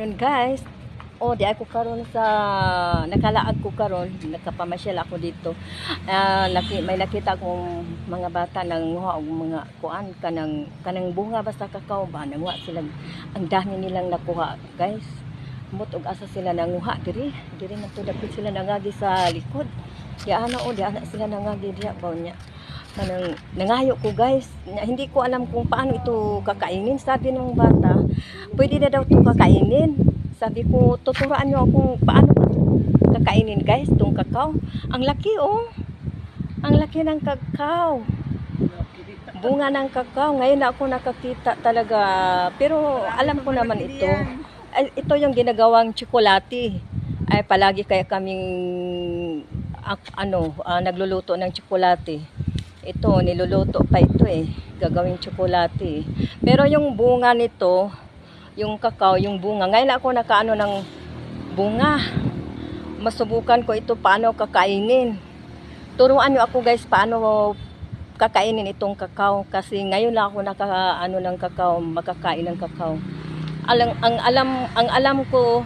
afternoon guys. Oh, di ako karon sa nakalaag ko karon, nakapamasyal ako dito. May nakita akong mga bata nang og mga kuan kanang bunga basta kakao ba nanguha sila. Ang dami nilang nakuha, guys. Mutog asa sila nanguha diri man to dapit sila nangagi sa likod. Di ana sila nangagi diha ba nya. Kanang nangayo ko guys, hindi ko alam kung paano ito kakainin. Sabi ng bata, pwede na daw ito kakainin. Sabi ko, tuturuan nyo kung paano kakainin guys, itong kakao. Ang laki oh, ang laki ng kakao. Bunga ng kakao, ngayon na ako nakakita talaga. Pero alam ko naman ito. Ito yung ginagawang tsokolate. Ay palagi kaya kaming nagluluto ng tsokolate. Ito, niluluto pa ito gagawing tsokolate. Pero yung bunga nito, yung kakao, yung bunga, ngayon ako nakaano ng bunga. Masubukan ko ito paano kakainin. Turuan nyo ako guys paano kakainin itong kakao. Kasi ngayon lang ako nakaano ng kakao, makakain ng kakao. Ang alam ko,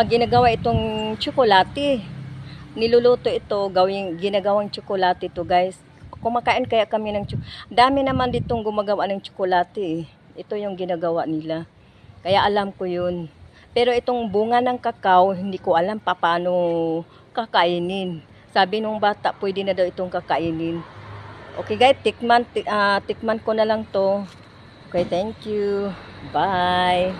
ginagawa itong tsokolate. Niluluto ito, ginagawang tsokolate ito guys. Kumakain kaya kami ng dami naman ditong gumagawa ng tsokolate. Ito yung ginagawa nila. Kaya alam ko yun. Pero itong bunga ng kakao, hindi ko alam paano kakainin. Sabi nung bata, pwede na daw itong kakainin. Okay guys, tikman ko na lang to. Okay, thank you. Bye.